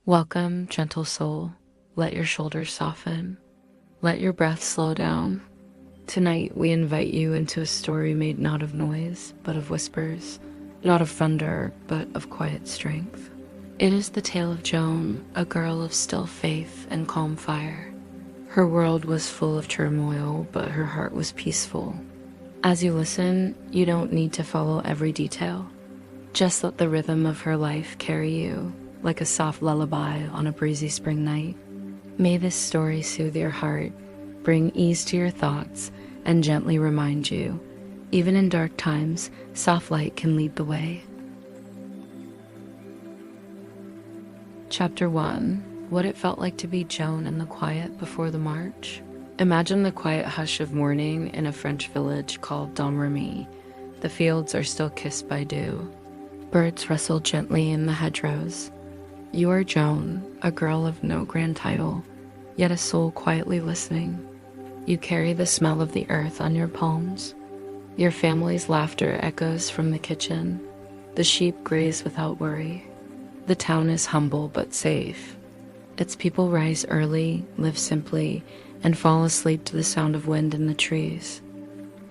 Welcome, gentle soul. Let your shoulders soften. Let your breath slow down. Tonight, we invite you into a story made not of noise, but of whispers, not of thunder, but of quiet strength. It is the tale of Joan, a girl of still faith and calm fire. Her world was full of turmoil, but her heart was peaceful. As you listen, you don't need to follow every detail. Just let the rhythm of her life carry you, like a soft lullaby on a breezy spring night. May this story soothe your heart, bring ease to your thoughts, and gently remind you, even in dark times, soft light can lead the way. Chapter 1. What it felt like to be Joan in the quiet before the march. Imagine the quiet hush of morning in a French village called Domremy. The fields are still kissed by dew. Birds rustle gently in the hedgerows. You are Joan, a girl of no grand title, yet a soul quietly listening. You carry the smell of the earth on your palms. Your family's laughter echoes from the kitchen. The sheep graze without worry. The town is humble but safe. Its people rise early, live simply, and fall asleep to the sound of wind in the trees.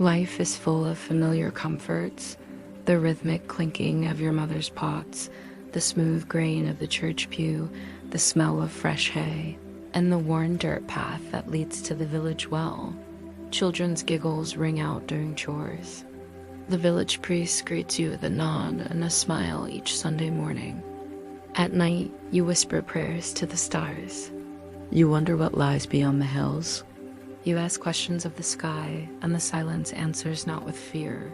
Life is full of familiar comforts, the rhythmic clinking of your mother's pots, the smooth grain of the church pew, the smell of fresh hay, and the worn dirt path that leads to the village well. Children's giggles ring out during chores. The village priest greets you with a nod and a smile each Sunday morning. At night, you whisper prayers to the stars. You wonder what lies beyond the hills. You ask questions of the sky, and the silence answers not with fear,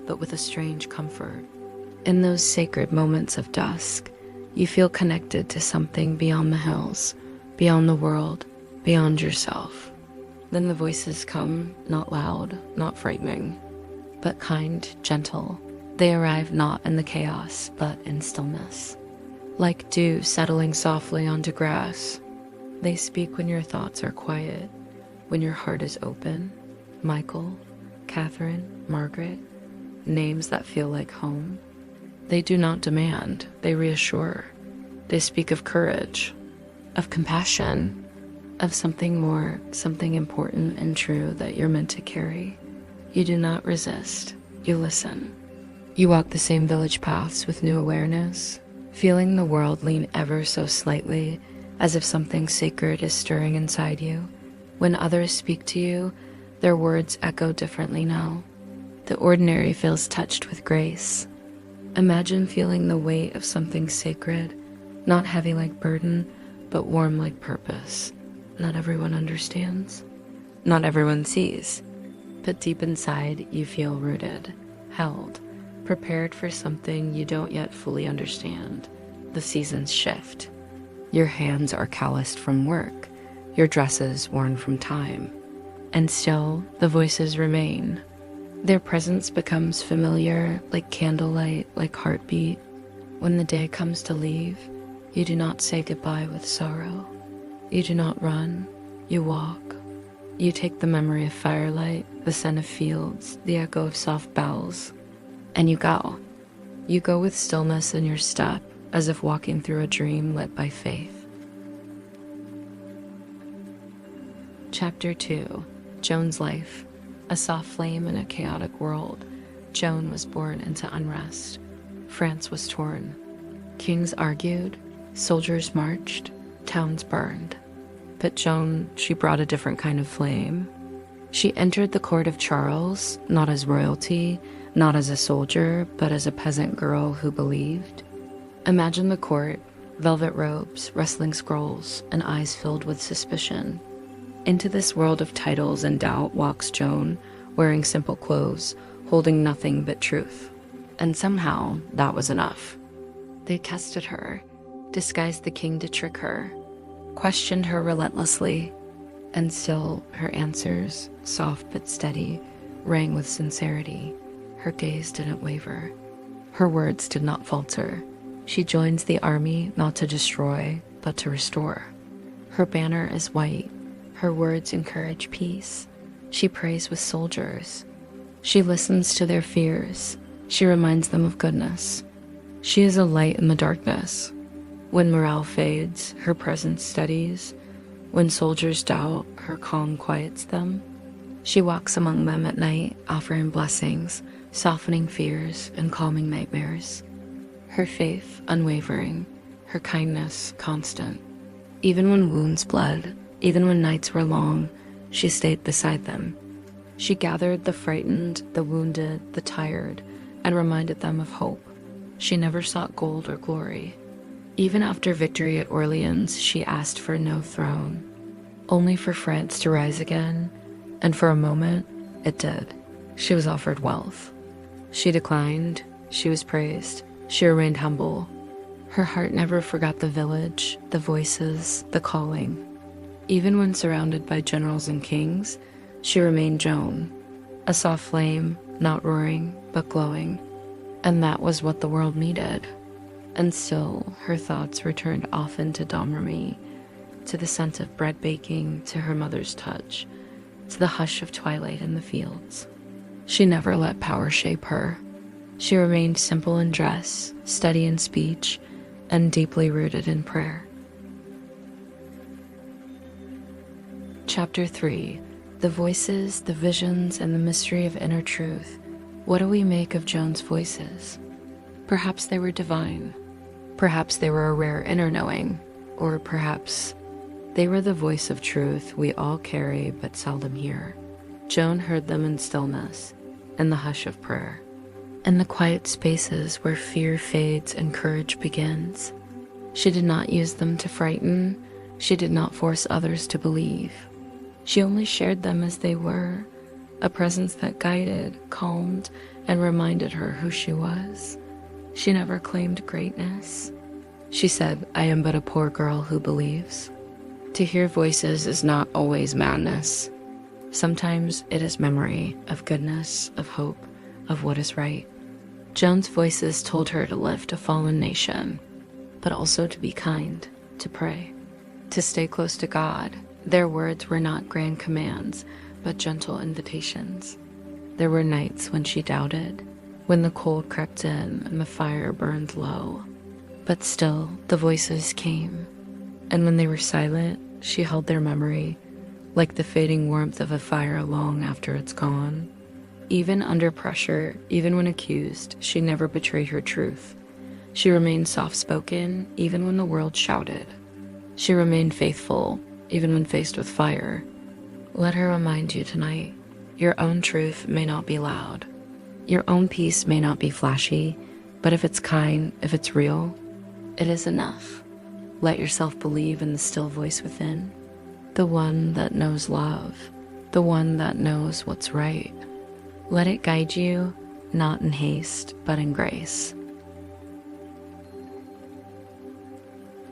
but with a strange comfort. In those sacred moments of dusk, you feel connected to something beyond the hills, beyond the world, beyond yourself. Then the voices come, not loud, not frightening, but kind, gentle. They arrive not in the chaos, but in stillness. Like dew settling softly onto grass, they speak when your thoughts are quiet, when your heart is open. Michael, Catherine, Margaret, names that feel like home. They do not demand, they reassure. They speak of courage, of compassion, of something more, something important and true that you're meant to carry. You do not resist, you listen. You walk the same village paths with new awareness, feeling the world lean ever so slightly, as if something sacred is stirring inside you. When others speak to you, their words echo differently now. The ordinary feels touched with grace. Imagine feeling the weight of something sacred, not heavy like burden, but warm like purpose. Not everyone understands. Not everyone sees. But deep inside, you feel rooted, held, prepared for something you don't yet fully understand. The seasons shift. Your hands are calloused from work, your dresses worn from time. And still, the voices remain. Their presence becomes familiar, like candlelight, like heartbeat. When the day comes to leave, you do not say goodbye with sorrow. You do not run, you walk. You take the memory of firelight, the scent of fields, the echo of soft bells, and you go. You go with stillness in your step, as if walking through a dream lit by faith. Chapter 2. Joan's life. A soft flame in a chaotic world. Joan was born into unrest. France was torn. Kings argued, soldiers marched, towns burned. But Joan, she brought a different kind of flame. She entered the court of Charles, not as royalty, not as a soldier, but as a peasant girl who believed. Imagine the court, velvet robes, rustling scrolls, and eyes filled with suspicion. Into this world of titles and doubt walks Joan, wearing simple clothes, holding nothing but truth. And somehow, that was enough. They tested her, disguised the king to trick her, questioned her relentlessly, and still her answers, soft but steady, rang with sincerity. Her gaze didn't waver. Her words did not falter. She joins the army not to destroy, but to restore. Her banner is white. Her words encourage peace. She prays with soldiers. She listens to their fears. She reminds them of goodness. She is a light in the darkness. When morale fades, her presence steadies. When soldiers doubt, her calm quiets them. She walks among them at night, offering blessings, softening fears, and calming nightmares. Her faith unwavering, her kindness constant. Even when wounds bled, even when nights were long, she stayed beside them. She gathered the frightened, the wounded, the tired, and reminded them of hope. She never sought gold or glory. Even after victory at Orleans, she asked for no throne, only for France to rise again, and for a moment, it did. She was offered wealth. She declined, she was praised, she remained humble. Her heart never forgot the village, the voices, the calling. Even when surrounded by generals and kings, she remained Joan, a soft flame, not roaring, but glowing. And that was what the world needed. And still, her thoughts returned often to Domremy, to the scent of bread baking, to her mother's touch, to the hush of twilight in the fields. She never let power shape her. She remained simple in dress, steady in speech, and deeply rooted in prayer. Chapter 3. The voices, the visions, and the mystery of inner truth. What do we make of Joan's voices? Perhaps they were divine. Perhaps they were a rare inner knowing. Or perhaps they were the voice of truth we all carry but seldom hear. Joan heard them in stillness, in the hush of prayer, in the quiet spaces where fear fades and courage begins. She did not use them to frighten. She did not force others to believe. She only shared them as they were, a presence that guided, calmed, and reminded her who she was. She never claimed greatness. She said, "I am but a poor girl who believes." To hear voices is not always madness. Sometimes it is memory of goodness, of hope, of what is right. Joan's voices told her to lift a fallen nation, but also to be kind, to pray, to stay close to God. Their words were not grand commands, but gentle invitations. There were nights when she doubted, when the cold crept in and the fire burned low. But still, the voices came, and when they were silent, she held their memory, like the fading warmth of a fire long after it's gone. Even under pressure, even when accused, she never betrayed her truth. She remained soft-spoken, even when the world shouted. She remained faithful, even when faced with fire. Let her remind you tonight, your own truth may not be loud. Your own peace may not be flashy, but if it's kind, if it's real, it is enough. Let yourself believe in the still voice within, the one that knows love, the one that knows what's right. Let it guide you, not in haste, but in grace.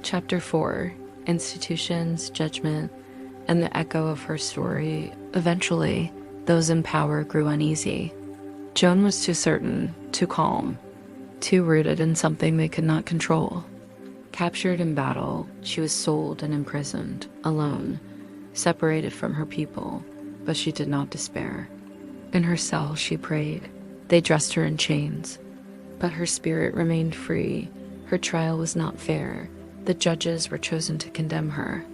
Chapter 4. Institutions, judgment, and the echo of her story. Eventually, those in power grew uneasy. Joan was too certain, too calm, too rooted in something they could not control. Captured in battle, she was sold and imprisoned, alone, separated from her people, but she did not despair. In her cell, she prayed. They dressed her in chains, but her spirit remained free. Her trial was not fair. The judges were chosen to condemn her.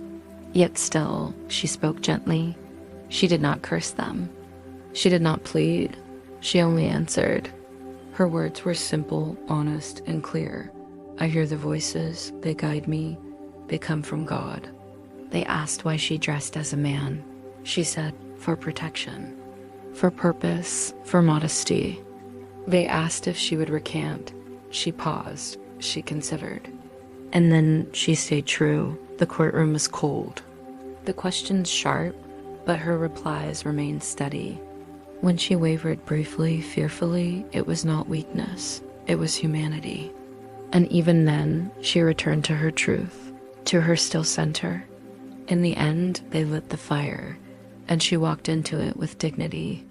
Yet still, she spoke gently. She did not curse them. She did not plead. She only answered. Her words were simple, honest, and clear. I hear the voices. They guide me. They come from God. They asked why she dressed as a man. She said, for protection, for purpose, for modesty. They asked if she would recant. She paused. She considered. And then she stayed true. The courtroom was cold. The questions sharp, but her replies remained steady. When she wavered briefly, fearfully, it was not weakness. It was humanity. And even then, she returned to her truth, to her still center. In the end, they lit the fire, and she walked into it with dignity.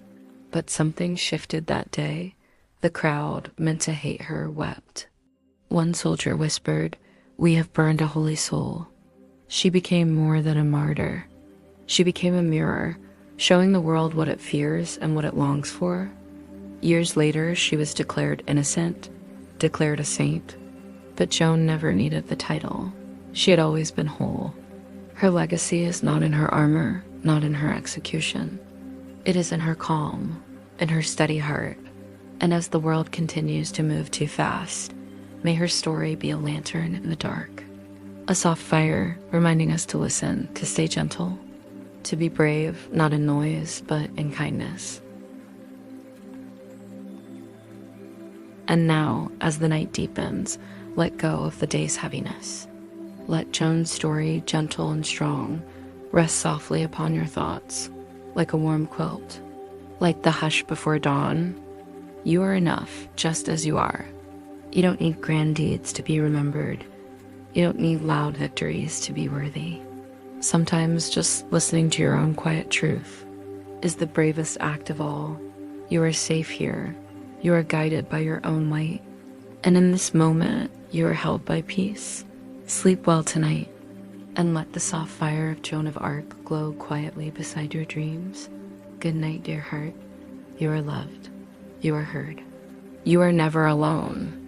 But something shifted that day. The crowd, meant to hate her, wept. One soldier whispered, "We have burned a holy soul." She became more than a martyr. She became a mirror, showing the world what it fears and what it longs for. Years later, she was declared innocent, declared a saint. But Joan never needed the title. She had always been whole. Her legacy is not in her armor, not in her execution. It is in her calm, in her steady heart. And as the world continues to move too fast, may her story be a lantern in the dark. A soft fire reminding us to listen, to stay gentle, to be brave, not in noise, but in kindness. And now, as the night deepens, let go of the day's heaviness. Let Joan's story, gentle and strong, rest softly upon your thoughts, like a warm quilt. Like the hush before dawn, you are enough just as you are. You don't need grand deeds to be remembered. You don't need loud victories to be worthy. Sometimes just listening to your own quiet truth is the bravest act of all. You are safe here. You are guided by your own light. And in this moment, you are held by peace. Sleep well tonight, and let the soft fire of Joan of Arc glow quietly beside your dreams. Good night, dear heart. You are loved. You are heard. You are never alone.